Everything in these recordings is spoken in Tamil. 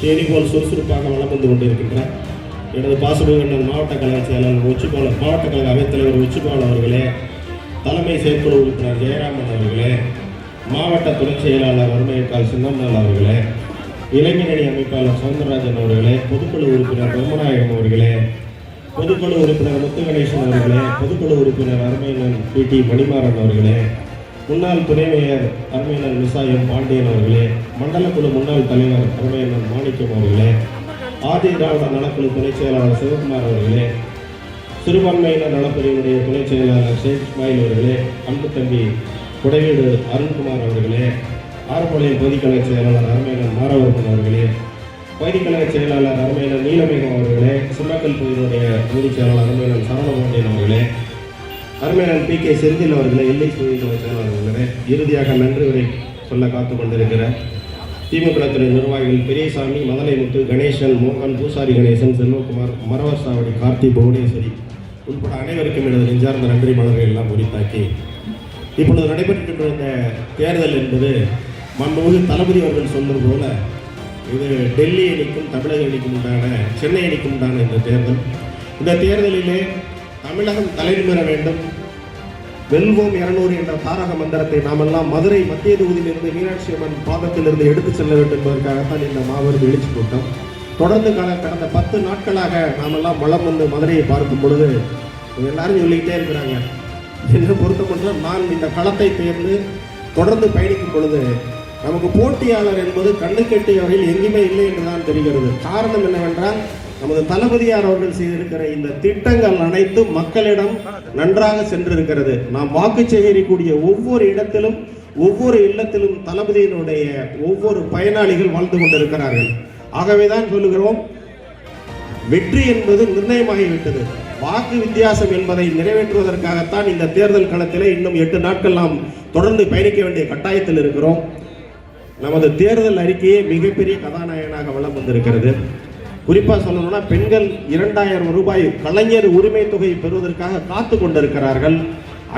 தேனி போல் சுறுசுறுப்பாக வளம் வந்து கொண்டிருக்கின்றார். எனது பாசமிகு மாவட்ட கழக செயலாளர் உச்சிபாலர், மாவட்ட கழக அவைத்தலைவர் உச்சிபால் அவர்களே, தலைமை செயற்குழு உறுப்பினர் ஜெயராமன் அவர்களே, மாவட்ட துணை செயலாளர் அருமையக்கால் சின்னம்மாள் அவர்களே, இளைஞரணி அமைப்பாளர் சவுந்தரராஜன் அவர்களே, பொதுக்குழு உறுப்பினர் பிரம்மநாயகம் அவர்களே, பொதுக்குழு உறுப்பினர் முத்துகணேசன் அவர்களே, பொதுக்குழு உறுப்பினர் அருமையன் PT மணிமாறன் அவர்களே, முன்னாள் துணை மேயர் அருமையன் விசாயம் பாண்டியன் அவர்களே, மண்டல குழு முன்னாள் தலைவர் அருமையன் மாணிக்கம் அவர்களே, ஆதி திராவிட நலக்குழு துணை செயலாளர் சிவகுமார் அவர்களே, சிறுபான்மையினர் நலப்பிரிவினுடைய துணை செயலாளர் ஷேக் இஸ்மாயில் அவர்களே, அன்பு தம்பி குடைவீடு அருண்குமார் அவர்களே, ஆறுபாளையம் பகுதிக்கழக செயலாளர் அருமையன் மாரவர்மன் அவர்களே, பகுதிக்கழக செயலாளர் அருமையன் நீலமேகம் அவர்களே, சிம்மக்கல் பகுதியினுடைய பொதுச் செயலாளர் அருமையன் சரவணபாண்டியன் அவர்களே, அருமையன் PK செந்தில் அவர்களே, எல்லை பகுதிக்கழக செயலாளர் அவர்களே, இறுதியாக நன்றி உரை சொல்ல காத்து கொண்டிருக்கிற திமுக துறை நிர்வாகிகள் பெரியசாமி, மதலைமுத்து, கணேசன், மோகன், பூசாரி கணேசன், செல்வகுமார், மரவர் சாவடி, கார்த்தி, புவனேஸ்வரி உட்பட அனைவருக்கும் எனது நெஞ்சார்ந்த நன்றி மலர்கள் எல்லாம் உரித்தாக்கி, இப்பொழுது நடைபெற்று இந்த தேர்தல் என்பது மாண்புமிகு தளபதி அவர்கள் சொன்னது போல இது டெல்லி அணிக்கும் தமிழக அணிக்கும் உண்டான, சென்னை அணிக்கும் உண்டான இந்த தேர்தல். இந்த தேர்தலிலே தமிழகம் தலைநிமிர வேண்டும், வெல்வோம் 200 என்ற தாரக மந்திரத்தை நாமெல்லாம் மதுரை மத்திய தொகுதியிலிருந்து மீனாட்சி அம்மன் பாதத்திலிருந்து எடுத்து செல்ல வேண்டும் என்பதற்காகத்தான் இந்த மாபெரும் எழுச்சி கூட்டம். தொடர்ந்து கடந்த 10 நாட்களாக நாமெல்லாம் வளம் வந்து மதுரையை பார்க்கும் பொழுது எல்லாரும் சொல்லிக்கிட்டே இருக்கிறாங்க. என்னை பொறுத்தமட்டில் நான் இந்த களத்தை தேர்ந்து தொடர்ந்து பயணிக்கும் பொழுது நமக்கு போட்டியாளர் என்பது கண்ணுக்கெட்டிய வகையில் எங்குமே இல்லை என்றுதான் தெரிகிறது. காரணம் என்னவென்றால் நமது தளபதியார் அவர்கள் செய்திருக்கிற இந்த திட்டங்கள் அனைத்தும் மக்களிடம் நன்றாக சென்றிருக்கிறது. நாம் வாக்கு சேகரிக்கக்கூடிய ஒவ்வொரு இடத்திலும் ஒவ்வொரு இல்லத்திலும் தளபதியினுடைய ஒவ்வொரு பயனாளிகள் வாழ்ந்து கொண்டிருக்கிறார்கள். ஆகவேதான் சொல்லுகிறோம், வெற்றி என்பது நிர்ணயமாகிவிட்டது. வாக்கு வித்தியாசம் என்பதை நிறைவேற்றுவதற்காகத்தான் இந்த தேர்தல் களத்திலே இன்னும் 8 நாட்கள் நாம் தொடர்ந்து பயணிக்க வேண்டிய கட்டாயத்தில் இருக்கிறோம். நமது தேர்தல் அறிக்கையே மிகப்பெரிய கதாநாயகனாக வளம் வந்திருக்கிறது. குறிப்பாக சொல்லணும்னா, பெண்கள் 2000 ரூபாய் கலைஞர் உரிமை தொகை பெறுவதற்காக காத்து கொண்டிருக்கிறார்கள்.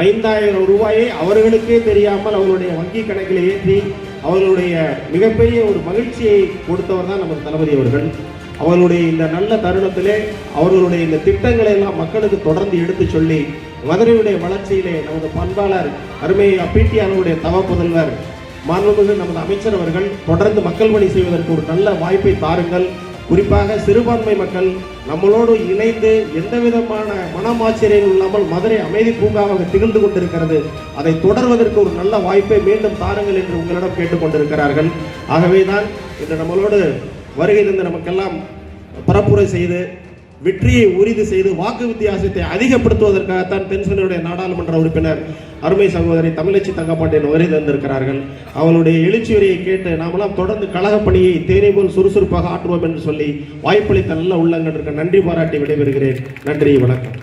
5000 ரூபாயை அவர்களுக்கே தெரியாமல் அவர்களுடைய வங்கி கணக்கில் ஏற்றி அவர்களுடைய மிகப்பெரிய ஒரு மகிழ்ச்சியை கொடுத்தவர் தான் நமது தளபதி அவர்கள். அவர்களுடைய இந்த நல்ல தருணத்திலே அவர்களுடைய இந்த திட்டங்களை எல்லாம் மக்களுக்கு தொடர்ந்து எடுத்து சொல்லி மதுரையுடைய வளர்ச்சியிலே நமது பண்பாளர் அருமை பிடிஆருடைய தவ புதல்வர் மாண்புமிகு நமது அமைச்சர் அவர்கள் தொடர்ந்து மக்கள் பணி செய்வதற்கு ஒரு நல்ல வாய்ப்பை தாருங்கள். குறிப்பாக சிறுபான்மை மக்கள் நம்மளோடு இணைந்து எந்த விதமான மனமாச்சரியம் இல்லாமல் மதுரை அமைதி பூங்காவாக திகழ்ந்து கொண்டிருக்கிறது. அதை தொடர்வதற்கு ஒரு நல்ல வாய்ப்பை மீண்டும் தாருங்கள் என்று உங்களிடம் கேட்டுக்கொண்டிருக்கிறார்கள். ஆகவேதான் இன்று நம்மளோடு வருகை இருந்து நமக்கெல்லாம் பரப்புரை செய்து வெற்றியை உறுதி செய்து வாக்கு வித்தியாசத்தை அதிகப்படுத்துவதற்காகத்தான் தென்சென்னையுடைய நாடாளுமன்ற உறுப்பினர் அருமை சகோதரி தமிழச்சி தங்கப்பாண்டியன் வருகை தந்திருக்கிறார்கள். அவளுடைய எழுச்சி வரியை கேட்டு நாமெல்லாம் தொடர்ந்து கழக பணியை தேனி போல் சுறுசுறுப்பாக ஆற்றுவோம் என்று சொல்லி வாய்ப்பளித்த நல்ல உள்ளங்களுக்கு நன்றி பாராட்டி விடைபெறுகிறேன். நன்றி, வணக்கம்.